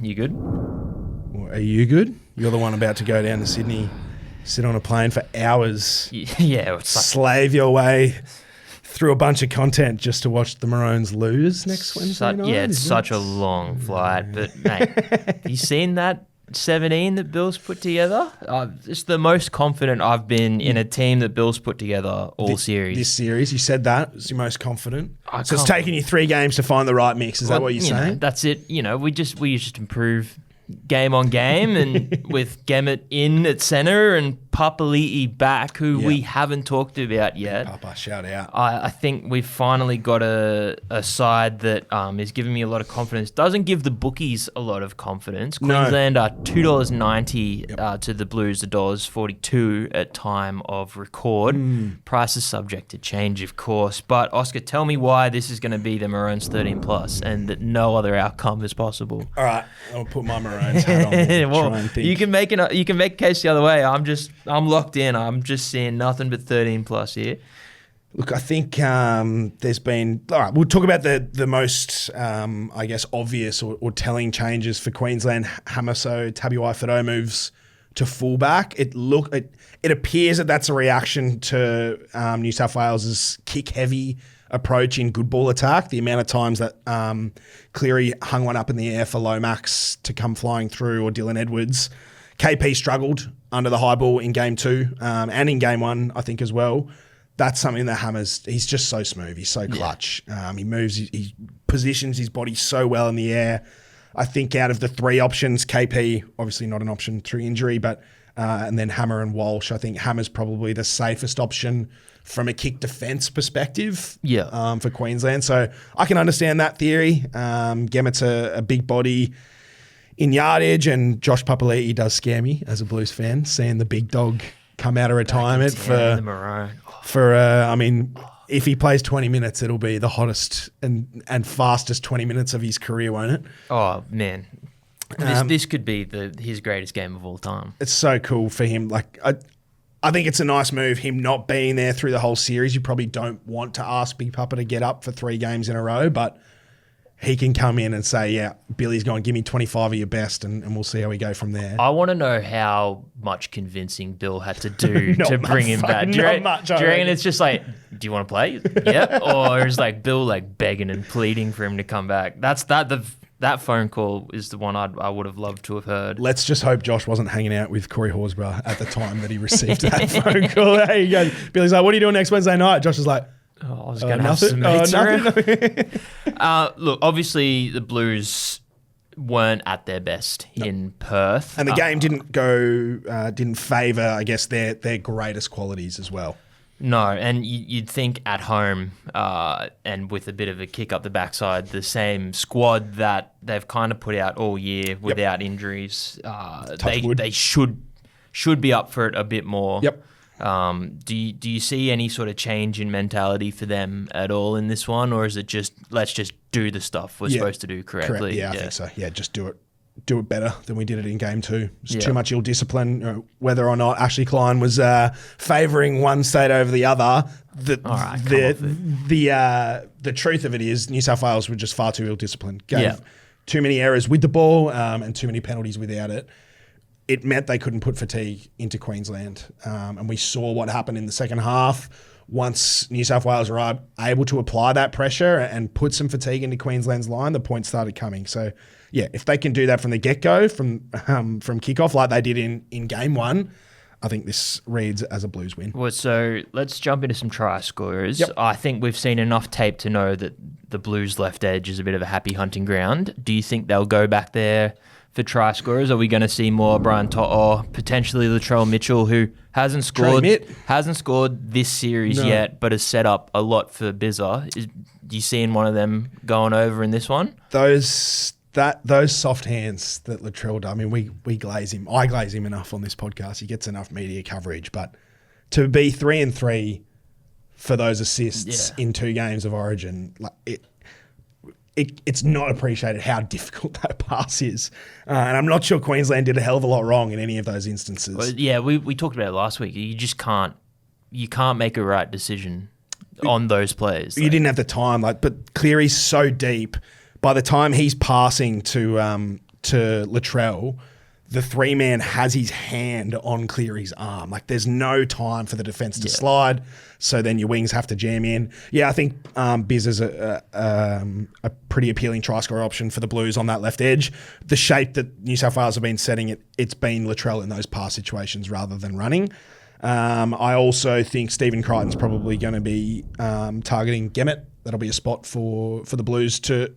You good? Well, are you good? You're the one about to go down to Sydney, sit on a plane for hours, Yeah. slave your way through a bunch of content just to watch the Maroons lose next Wednesday night. Yeah, it's such a long flight. But, mate, have you seen that 17 that Bill's put together? It's the most confident I've been in a team that Bill's put together all series. This series, you said that was your most confident. So it's taken you 3 games to find the right mix. Is that what you're saying? That's it. We just improve game on game, and with Gemmett in at centre and Papali'i back, who we haven't talked about yet. Papa, shout out. I think we've finally got a side that is giving me a lot of confidence. Doesn't give the bookies a lot of confidence. Queensland are $2.90 to the Blues, $1.42 at time of record. Price is subject to change, of course. But Oscar, tell me why this is going to be the Maroons 13 plus, and that no other outcome is possible. All right, I'll put my Maroons hat on. And well, try and think. you can make a case the other way. I'm locked in. I'm just seeing nothing but 13 plus here. Look, I think there's been... All right, we'll talk about the most, I guess, obvious or telling changes for Queensland. Hamaso Tabuai-Fidow moves to fullback. It appears that that's a reaction to New South Wales's kick-heavy approach in good ball attack. The amount of times that Cleary hung one up in the air for Lomax to come flying through, or Dylan Edwards. KP struggled under the high ball in game 2 and in game 1, I think, as well. That's something that Hammers, he's just so smooth. He's so clutch. He moves, he positions his body so well in the air. I think out of the 3 options, KP, obviously not an option through injury, but and then Hammer and Walsh, I think Hammer's probably the safest option from a kick defence perspective for Queensland. So I can understand that theory. Gemmett's a big body in yardage, and Josh Papali'i does scare me as a Blues fan, seeing the big dog come out of retirement I mean, if he plays 20 minutes, it'll be the hottest and fastest 20 minutes of his career, won't it? Oh, man. This could be his greatest game of all time. It's so cool for him. Like, I think it's a nice move, him not being there through the whole series. You probably don't want to ask Big Papa to get up for 3 games in a row, but he can come in and say, yeah, Billy's going, give me 25 of your best, and we'll see how we go from there. I want to know how much convincing Bill had to do to bring him back. Do you reckon it's just like, do you want to play? Yeah. Or is like Bill like begging and pleading for him to come back? That phone call is the one I would have loved to have heard. Let's just hope Josh wasn't hanging out with Corey Horsburgh at the time that he received that phone call. There you go. Billy's like, what are you doing next Wednesday night? Josh is like, I was going to have some mates around. Look, obviously the Blues weren't at their best in Perth. And the game didn't favour, I guess, their greatest qualities as well. No, and you'd think at home and with a bit of a kick up the backside, the same squad that they've kind of put out all year without injuries, they should be up for it a bit more. Yep. Do you see any sort of change in mentality for them at all in this one, or is it just let's just do the stuff we're supposed to do correctly? Correct. Yeah, I think so. Yeah, just do it better than we did it in game 2. There's too much ill discipline. Whether or not Ashley Klein was favouring one state over the other, the truth of it is New South Wales were just far too ill disciplined. Gave too many errors with the ball and too many penalties without it. It meant they couldn't put fatigue into Queensland. And we saw what happened in the second half. Once New South Wales were able to apply that pressure and put some fatigue into Queensland's line, the points started coming. So, yeah, if they can do that from the get-go, from kickoff like they did in game 1, I think this reads as a Blues win. Well, so let's jump into some try scorers. Yep. I think we've seen enough tape to know that the Blues left edge is a bit of a happy hunting ground. Do you think they'll go back there for try scorers? Are we going to see more Brian To'o, potentially Latrell Mitchell, who hasn't scored this series yet, but has set up a lot for Bizza? Do you seeing one of them going over in this one? Those soft hands that Latrell does, I mean, we glaze him. I glaze him enough on this podcast. He gets enough media coverage, but to be 3-3 for those assists in 2 games of Origin, like it's not appreciated how difficult that pass is. And I'm not sure Queensland did a hell of a lot wrong in any of those instances. Well, yeah, we talked about it last week. You just can't make a right decision on those plays. You didn't have the time, but Cleary's so deep. By the time he's passing to to Latrell, the 3-man has his hand on Cleary's arm. Like, there's no time for the defence to slide, so then your wings have to jam in. Yeah, I think Biz is a pretty appealing try scorer option for the Blues on that left edge. The shape that New South Wales have been setting it's been Latrell in those pass situations rather than running. I also think Stephen Crichton's probably going to be targeting Gemmett. That'll be a spot for the Blues to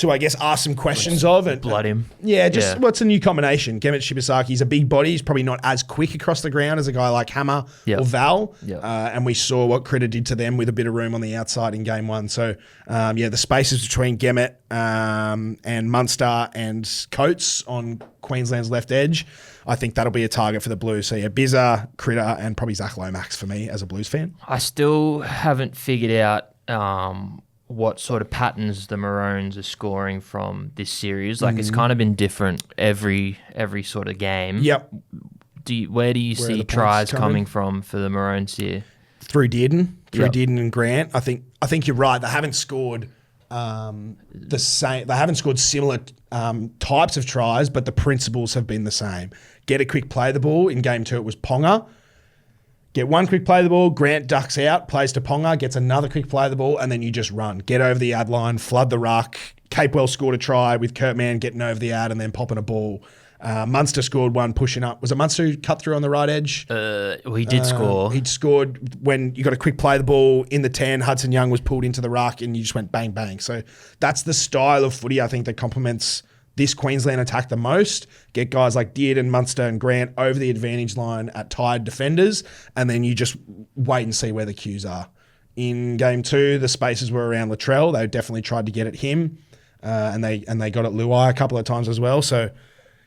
I guess, ask some questions of it. Blood him. Yeah, what's a new combination? Gemmett Shibasaki's a big body. He's probably not as quick across the ground as a guy like Hammer or Val. Yep. And we saw what Critter did to them with a bit of room on the outside in game 1. So, the spaces between Gemmett and Munster and Coates on Queensland's left edge, I think that'll be a target for the Blues. So, yeah, Bizza, Critter, and probably Zach Lomax for me as a Blues fan. I still haven't figured out what sort of patterns the Maroons are scoring from this series. Like, it's kind of been different every sort of game. Yep. Where do you see tries coming from for the Maroons here? Through Dearden and Grant. I think you're right. They haven't scored the same. They haven't scored similar types of tries, but the principles have been the same. Get a quick play the ball. In game 2, it was Ponga. Get one quick play of the ball, Grant ducks out, plays to Ponga, gets another quick play of the ball, and then you just run. Get over the ad line, flood the ruck. Capewell scored a try with Kurtman getting over the ad and then popping a ball. Munster scored one pushing up. Was it Munster who cut through on the right edge? He did score. He'd scored when you got a quick play of the ball in the 10. Hudson Young was pulled into the ruck and you just went bang, bang. So that's the style of footy I think that complements this Queensland attack the most. Get guys like Dearden, Munster and Grant over the advantage line at tired defenders, and then you just wait and see where the cues are. In game 2, the spaces were around Latrell. They definitely tried to get at him, and they got at Luai a couple of times as well. So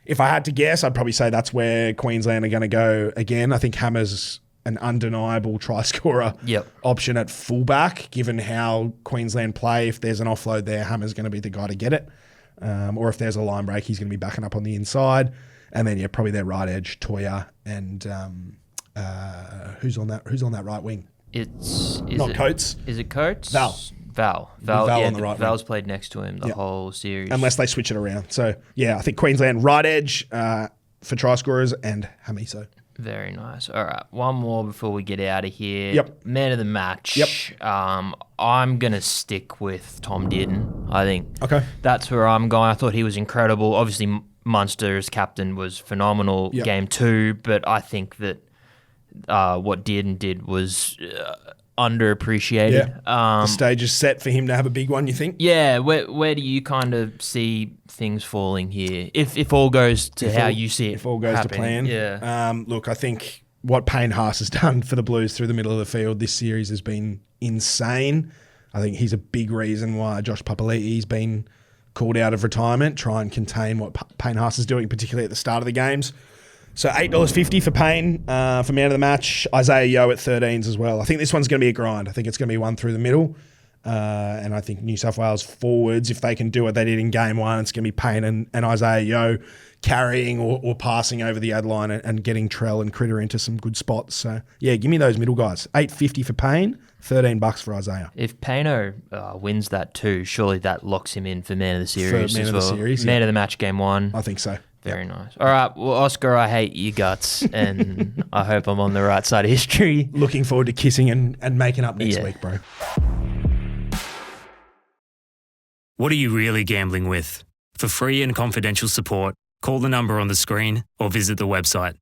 if I had to guess, I'd probably say that's where Queensland are going to go again. I think Hammer's an undeniable try scorer option at fullback, given how Queensland play. If there's an offload there, Hammer's going to be the guy to get it. Or if there's a line break, he's going to be backing up on the inside. And then, probably their right edge, Toya, and who's on that right wing? It's not Coates. Is it Coates? Val on the right Val's wing. played next to him the whole series. Unless they switch it around. So, I think Queensland right edge for try scorers and Hamiso. Very nice. All right, one more before we get out of here. Yep. Man of the match. Yep. I'm going to stick with Tom Dearden, I think. Okay. That's where I'm going. I thought he was incredible. Obviously, Munster as captain was phenomenal game 2, but I think that what Dearden did was underappreciated. The stage is set for him to have a big one, you think? Yeah. Where do you kind of see things falling here? If all goes to how you see it, if all goes happening. to plan. Yeah. Look, I think what Payne Haas has done for the Blues through the middle of the field this series has been insane. I think he's a big reason why Josh Papali'i's been called out of retirement. Try and contain what Payne Haas is doing, particularly at the start of the games. So $8.50 for Payne for man of the match. Isaiah Yeo at 13s as well. I think this one's going to be a grind. I think it's going to be one through the middle. And I think New South Wales forwards, if they can do what they did in game 1, it's going to be Payne and Isaiah Yeo carrying or passing over the ad line and getting Trell and Critter into some good spots. So, give me those middle guys. $8.50 for Payne, $13 for Isaiah. If Payno wins that too, surely that locks him in for man of the series Man of the match game 1. I think so. Very nice. All right. Well, Oscar, I hate your guts, and I hope I'm on the right side of history. Looking forward to kissing and making up next week, bro. What are you really gambling with? For free and confidential support, call the number on the screen or visit the website